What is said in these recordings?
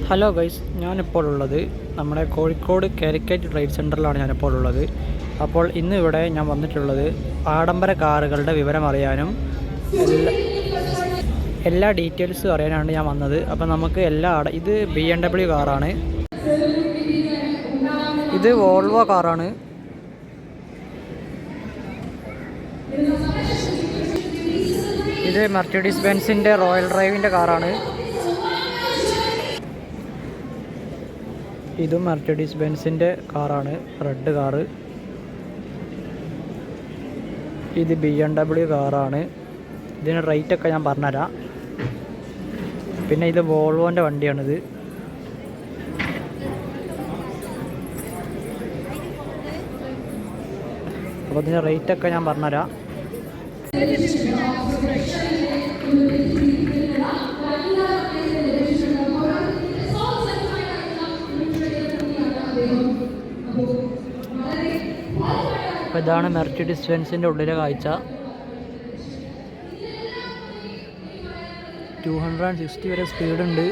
Hello guys, ഞാനിപ്പോൾ ഉള്ളത് നമ്മുടെ കോഴിക്കോട് കാലിക്കറ്റ് ട്രേഡ് സെൻറ്ററിലാണ് ഞാനിപ്പോൾ ഉള്ളത്. അപ്പോൾ ഇന്ന് ഇവിടെ ഞാൻ വന്നിട്ടുള്ളത് ആഡംബര കാറുകളുടെ വിവരം അറിയാനും എല്ലാ ഡീറ്റെയിൽസും അറിയാനാണ് ഞാൻ വന്നത്. അപ്പോൾ നമുക്ക് ഇത് BMW കാറാണ്, ഇത് വോൾവോ കാറാണ്, ഇത് മെർസിഡീസ് ബെൻസിൻ്റെ റോയൽ ഡ്രൈവിൻ്റെ കാറാണ്, ഇതും മെർസിഡീസ് ബെൻസിൻ്റെ കാറാണ്, റെഡ് കാറ്. ഇത് BMW കാറാണ്. ഇതിന് റേറ്റൊക്കെ ഞാൻ പറഞ്ഞുതരാം. പിന്നെ ഇത് വോൾവോൻ്റെ വണ്ടിയാണിത്. അപ്പോൾ ഇതിന് റേറ്റൊക്കെ ഞാൻ പറഞ്ഞുതരാം. അപ്പോൾ ഇതാണ് മെർസിഡീസ് ബെൻസിൻ്റെ ഉള്ളിലെ കാഴ്ച. 260 വരെ സ്പീഡുണ്ട്.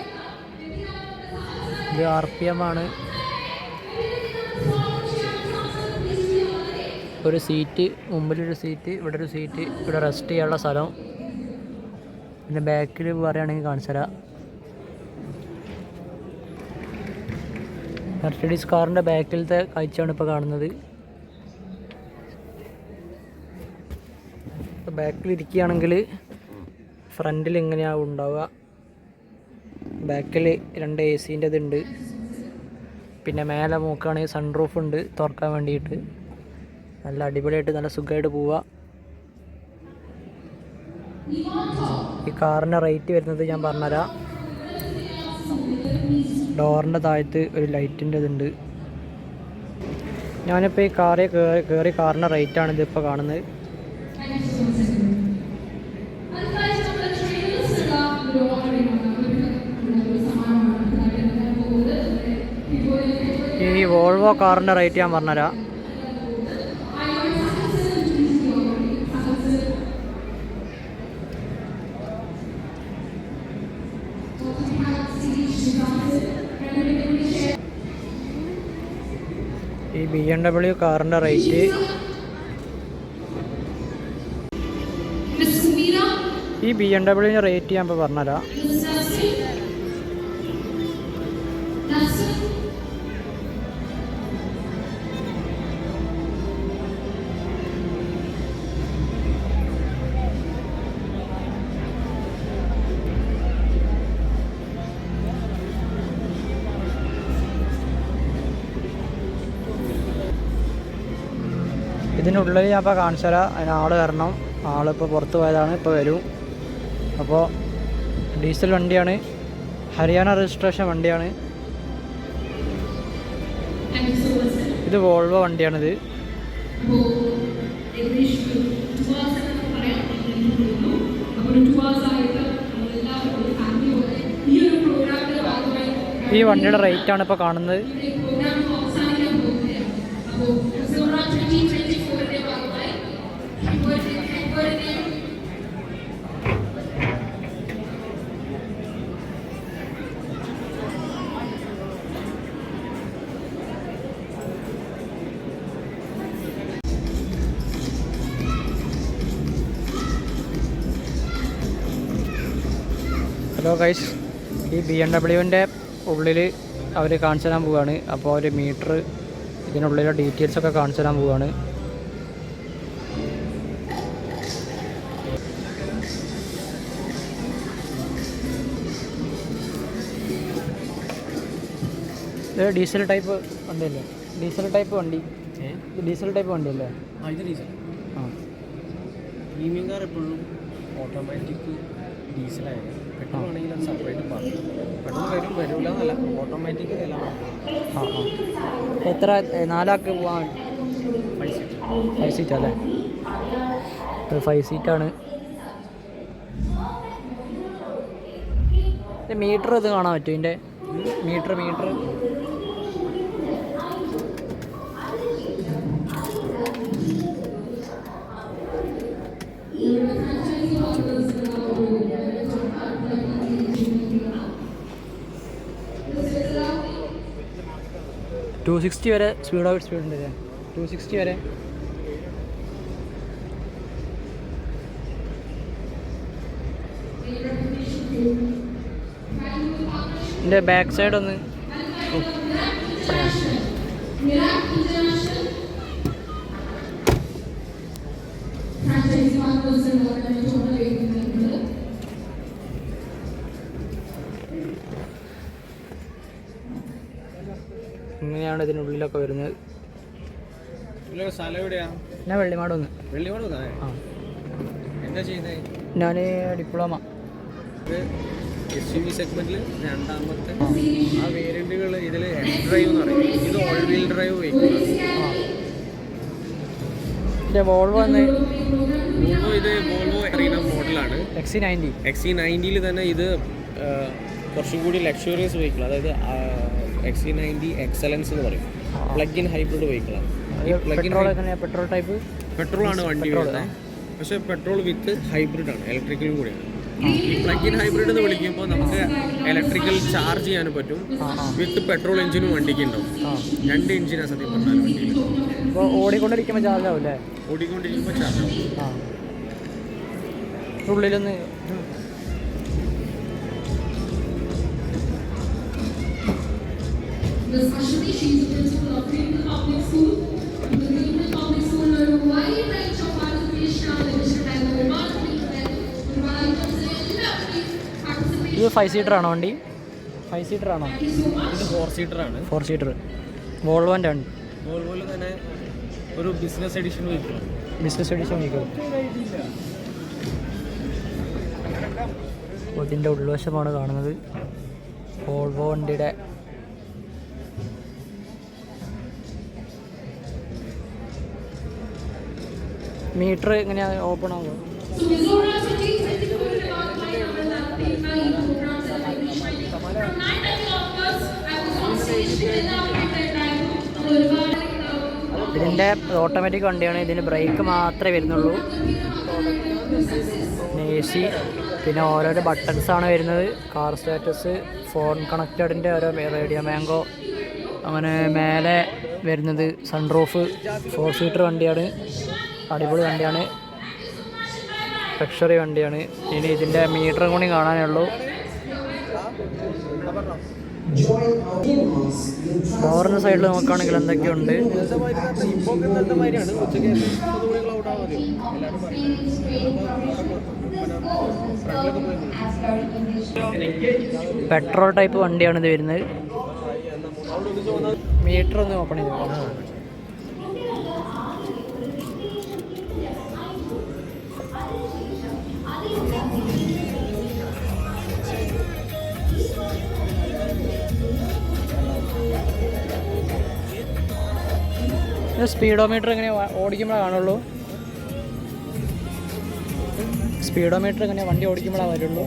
ഇത് RPM ആണ്. ഒരു സീറ്റ്, മുമ്പിലൊരു സീറ്റ്, ഇവിടെ ഒരു സീറ്റ്, ഇവിടെ റെസ്റ്റ് ചെയ്യാനുള്ള സ്ഥലം. പിന്നെ ബാക്കിൽ പറയുകയാണെങ്കിൽ കാണിച്ചു തരാം. മെർസിഡീസ് കാറിൻ്റെ ബാക്കിലത്തെ കാഴ്ചയാണ് ഇപ്പോൾ കാണുന്നത്. ബാക്കിലിരിക്കുകയാണെങ്കിൽ ഫ്രണ്ടിൽ ഇങ്ങനെയാവും ഉണ്ടാവുക. ബാക്കിൽ 2 AC-ൻ്റെ ഇതുണ്ട്. പിന്നെ മേലെ നോക്കുകയാണെങ്കിൽ സൺറൂഫ് ഉണ്ട് തുറക്കാൻ വേണ്ടിയിട്ട്. നല്ല അടിപൊളിയായിട്ട് നല്ല സുഖമായിട്ട് പോവുക. ഈ കാറിൻ്റെ റേറ്റ് വരുന്നത് ഞാൻ പറഞ്ഞുതരാം. ഡോറിൻ്റെ താഴത്ത് ഒരു ലൈറ്റിൻ്റെ ഇതുണ്ട്. ഞാനിപ്പോൾ ഈ കാറിൽ കയറി കാറിൻ്റെ റേറ്റാണ് ഇതിപ്പോൾ കാണുന്നത്. ഈ വോൾവോ കാറിൻ്റെ റേറ്റ് ഞാൻ പറഞ്ഞുതരാം. ഈ BMW കാറിൻ്റെ റേറ്റ് ഈ BMW റേറ്റ് ഞാൻ ഇപ്പോൾ പറഞ്ഞുതരാം. ഇതിനുള്ളിൽ ഞാൻ ഇപ്പോൾ കാണിച്ചു തരാം. അതിന് ആൾ വരണം. ആളിപ്പോൾ പുറത്ത് പോയതാണ്, ഇപ്പോൾ വരും. അപ്പോൾ ഡീസൽ വണ്ടിയാണ്, ഹരിയാന രജിസ്ട്രേഷൻ വണ്ടിയാണ്. ഇത് വോൾവോ വണ്ടിയാണിത്. ഈ വണ്ടിയുടെ റേറ്റാണ് ഇപ്പോൾ കാണുന്നത്. ഹലോ ഗൈസ്, ഈ BMW-ൻ്റെ ഉള്ളിൽ അവർ കാണിച്ചു തരാൻ പോവുകയാണ്. അപ്പോൾ ഒരു മീറ്റർ, ഇതിനുള്ളിലെ ഡീറ്റെയിൽസൊക്കെ കാണിച്ചു തരാൻ പോവുകയാണ്. ഇത് ഡീസൽ ടൈപ്പ് വണ്ടിയല്ലേ? ഡീസൽ ടൈപ്പ് വണ്ടി അല്ലേ? ഇത് ഡീസൽ. പ്രീമിയം കാർ എപ്പോഴും ഓട്ടോമാറ്റിക് ഡീസലായിരുന്നു. പെട്രോൾ ആണെങ്കിൽ അത് സെപ്പറേറ്റ് പറഞ്ഞു. പെട്രോൾ വരില്ല എന്നല്ല, ഓട്ടോമാറ്റിക് എല്ലാം. എത്ര 4 ആൾക്ക് പോകാൻ? 5 സീറ്റ് അല്ലേ? 5 സീറ്റാണ്. മീറ്റർ ഇത് കാണാൻ പറ്റും. ഇതിൻ്റെ മീറ്റർ 260 വരെ സ്പീഡ് ഉണ്ട് അല്ലേ? 260 വരെ. എൻ്റെ ബാക്ക് സൈഡ് ഒന്ന് ഇങ്ങനെയാണ് ഇതിനുള്ളിലൊക്കെ വരുന്നത്. സ്ഥലം എവിടെയാ? ഞാൻ വെള്ളിമാട് ഒന്ന്. ആ, എന്താ ചെയ്യുന്നത്? ഞാൻ ഡിപ്ലോമ. SUV സെഗ്മെന്റിൽ രണ്ടാമത്തെ ആ വേരിയന്റുകൾ ഇതിൽ എക്സ് ഡ്രൈവ് എന്ന് പറയും. ഇത് all wheel drive vehicle. Volvo ഇത് വോൾവോ എറീന മോഡലാണ്. XC90 തന്നെ ഇത് കുറച്ചും കൂടി ലക്ഷറിയസ് വെഹിക്കിൾ, അതായത് XC90 എക്സലൻസ് എന്ന് പറയും. പ്ലഗ് ഇൻ ഹൈബ്രിഡ് വെഹിക്കിളാണ്. പെട്രോൾ ടൈപ്പ് പെട്രോൾ ആണ് വണ്ടി വരുന്നത്, പക്ഷേ പെട്രോൾ വിത്ത് ഹൈബ്രിഡ് ആണ്, ഇലക്ട്രിക്കലും കൂടിയാണ്. ഈ പ്ലഗ് ഇൻ ഹൈബ്രിഡ് എന്ന് വിളിക്കുമ്പോൾ നമുക്ക് ഇലക്ട്രിക്കൽ ചാർജ് ചെയ്യാനും പറ്റും, വിത്ത് പെട്രോൾ എഞ്ചിനും വണ്ടിക്ക് ഉണ്ടാവും. 2 എഞ്ചിനാണ് സത്യം പറഞ്ഞാൽ വണ്ടിയിൽ. ഓടിക്കൊണ്ടിരിക്കുമ്പോൾ ചാർജ് ആവില്ലേ? ഓടിക്കൊണ്ടിരിക്കുമ്പോൾ ചാർജ് ആവും. ഉള്ളിലൊന്ന് Especially she is the principal of Greenville Public School. The Greenville Public School are a wide range of participation and additional and remarkable ഇത് 5 സീറ്റർ ആണോ വണ്ടി? 5 സീറ്റർ ആണോ? ഇത് 4 സീറ്റർ ആണ്. 4 സീറ്റർ വോൾവോൻ്റെ ആണ്. വോൾവോയിൽ തന്നെ ഒരു ബിസിനസ് എഡിഷൻ വെഹിക്കിൾ. ഇതിൻ്റെ ഉൾവശമാണ് കാണുന്നത്. വോൾവോ വണ്ടിയുടെ മീറ്റർ എങ്ങനെയാണ് ഓപ്പൺ ആവുക? ഇതിൻ്റെ ഓട്ടോമാറ്റിക് വണ്ടിയാണ്. ഇതിന് ബ്രേക്ക് മാത്രമേ വരുന്നുള്ളൂ. AC, പിന്നെ ഓരോരോ ബട്ടൺസാണ് വരുന്നത്. കാർ സ്റ്റാറ്റസ്, ഫോൺ കണക്റ്റഡിൻ്റെ ഓരോ റേഡിയോ മാംഗോ, അങ്ങനെ മേലെ വരുന്നത് സൺറൂഫ്. 4 സീറ്റർ വണ്ടിയാണ്, അടിപൊളി വണ്ടിയാണ്, ലക്ഷറി വണ്ടിയാണ്. ഇനി ഇതിൻ്റെ മീറ്ററും കൂടി കാണാനേ ഉള്ളൂ. ഡോറിൻ്റെ സൈഡിൽ നോക്കുകയാണെങ്കിൽ എന്തൊക്കെയുണ്ട്. പെട്രോൾ ടൈപ്പ് വണ്ടിയാണ് ഇത് വരുന്നത്. മീറ്റർ ഒന്ന് ഓപ്പൺ ചെയ്ത് സ്പീഡോമീറ്റർ എങ്ങനെ ഓടിക്കുമ്പോഴേ കാണുള്ളൂ? സ്പീഡോമീറ്റർ എങ്ങനെയാണ് വണ്ടി ഓടിക്കുമ്പോഴാണ് വരുള്ളൂ?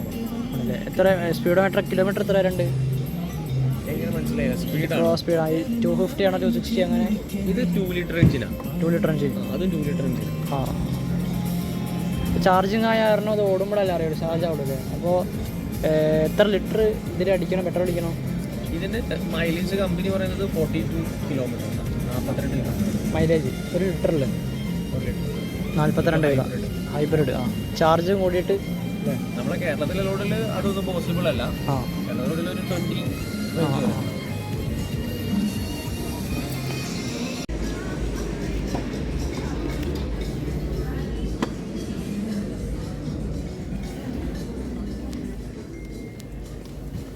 അല്ലേ, എത്ര സ്പീഡോമീറ്റർ കിലോമീറ്റർ എത്ര വരെ ഉണ്ട്? സ്പീഡ് 250 ആണോ 260 അങ്ങനെ? ഇത് 2 ലിറ്റർ എഞ്ചിനാണ്. 2 ലിറ്റർ എഞ്ചിൻ. അതും 2 ലിറ്റർ എഞ്ചിൻ. ആ, ചാർജിങ് ആയ കാരണം അത് ഓടുമ്പോഴല്ലേ അറിയുള്ളൂ, ചാർജ് ആവില്ലേ? അപ്പോൾ എത്ര ലിറ്റർ ഇതിൽ അടിക്കണം, പെട്രോൾ അടിക്കണം? ഇതിൻ്റെ മൈലേജ് കമ്പനി പറയുന്നത് 42 കിലോമീറ്റർ, 42 കിലോമീറ്റർ മൈലേജ് ഒരു ലിറ്ററിൽ. 42 കിലോ ഹൈബ്രിഡ്. ആ, ചാർജും കൂടിയിട്ട് നമ്മളെ കേരളത്തിലെ ലോഡിൽ അതൊന്നും പോസിബിൾ അല്ല. കേരള ലോഡിൽ ഒരു 20.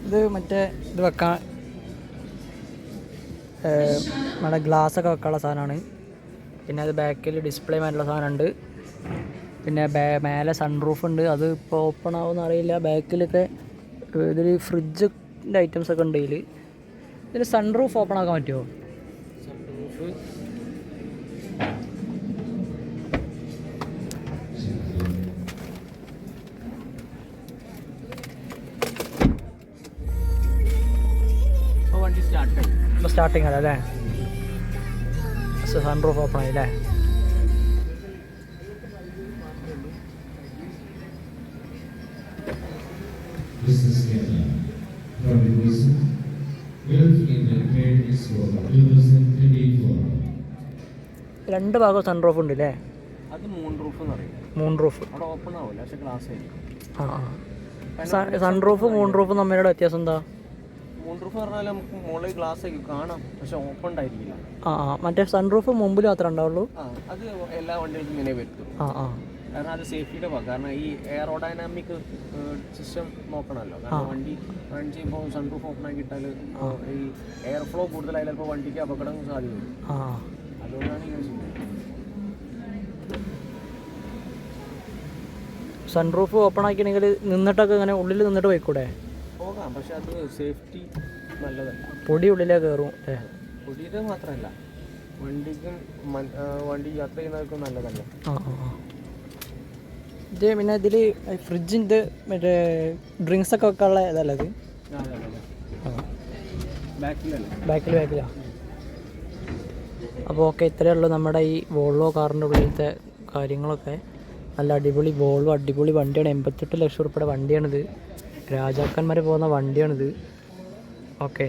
ഇത് മറ്റേ ഇത് വെക്കാൻ നമ്മുടെ ഗ്ലാസ്സൊക്കെ വെക്കാനുള്ള സാധനമാണ്. പിന്നെ അത് ബാക്കിൽ ഡിസ്പ്ലേ മാറ്റുള്ള സാധനമുണ്ട്. പിന്നെ മേലെ സൺറൂഫ് ഉണ്ട്. അത് ഇപ്പോൾ ഓപ്പൺ ആവുമെന്ന് അറിയില്ല. ബാക്കിലൊക്കെ ഇതിൽ ഫ്രിഡ്ജിൻ്റെ ഐറ്റംസൊക്കെ ഉണ്ട്. ഇതിൽ സൺറൂഫ് ഓപ്പൺ ആക്കാൻ പറ്റുമോ? വണ്ടി സ്റ്റാർട്ട് ഇപ്പോൾ സ്റ്റാർട്ടിങ് അല്ലേ? സൺറൂഫ് ഓപ്പൺ ആയില്ലേ? രണ്ട് ഭാഗം സൺറൂഫ് ഉണ്ട് അല്ലേ? അത് മൂൺ റൂഫ് എന്ന് പറയും. Moon roof. അവിടെ ഓപ്പൺ ആവില്ല, പക്ഷെ ഗ്ലാസ് ആയിരിക്കും. സൺറൂഫും മൂൺ റൂഫും തമ്മിലുള്ള വ്യത്യാസം എന്താ? മൂൺ റൂഫ് പറഞ്ഞാൽ നമുക്ക് മുകളിൽ ഗ്ലാസ് ആയിരിക്കും കാണാം, പക്ഷെ ഓപ്പൺ ആയിരിക്കില്ല. മറ്റേ സൺറൂഫ് മുമ്പിൽ മാത്രമേ ഉണ്ടാവുള്ളൂ. അത് എല്ലാ വണ്ടികൾക്കും ഇങ്ങനെ വരും. കാരണം അത് സേഫ്റ്റിയുടെ ഭാഗം. കാരണം ഈ എയറോഡൈനാമിക് സിസ്റ്റം നോക്കണമല്ലോ. കാരണം വണ്ടി റൺ ചെയ്യുമ്പോൾ സൺറൂഫ് ഓപ്പൺ ആക്കിയിട്ടാൽ ഈ എയർ ഫ്ലോ കൂടുതലായാലും ചിലപ്പോൾ വണ്ടിക്ക് അപകടം സാധ്യത വരും. അതുകൊണ്ടാണ് യൂസ് ചെയ്യുന്നത്. സൺറൂഫ് ഓപ്പൺ ആക്കിയാണെങ്കിൽ നിന്നിട്ടൊക്കെ ഇങ്ങനെ ഉള്ളിൽ നിന്നിട്ട് പോയിക്കൂടെ? പോകാം, പക്ഷെ അത് സേഫ്റ്റി നല്ലതല്ല. പൊടി ഉള്ളിലേ കയറും. പൊടിയുടെ മാത്രമല്ല, വണ്ടിക്കും വണ്ടി യാത്ര ചെയ്യുന്നവർക്കും നല്ലതല്ല. ഇത് പിന്നെ ഇതിൽ ഫ്രിഡ്ജിൻ്റെ മറ്റേ ഡ്രിങ്ക്സ് ഒക്കെ വെക്കാനുള്ള ഇതല്ല ഇത്? ബാക്കിലാണ്. അപ്പോൾ ഓക്കെ, ഇത്രയേ ഉള്ളൂ നമ്മുടെ ഈ വോൾവോ കാറിൻ്റെ ഉള്ളിലത്തെ കാര്യങ്ങളൊക്കെ. നല്ല അടിപൊളി വോൾവോ, അടിപൊളി വണ്ടിയാണ്. 88 ലക്ഷം രൂപയുടെ വണ്ടിയാണിത്. രാജാക്കന്മാർ പോകുന്ന വണ്ടിയാണിത്. ഓക്കെ.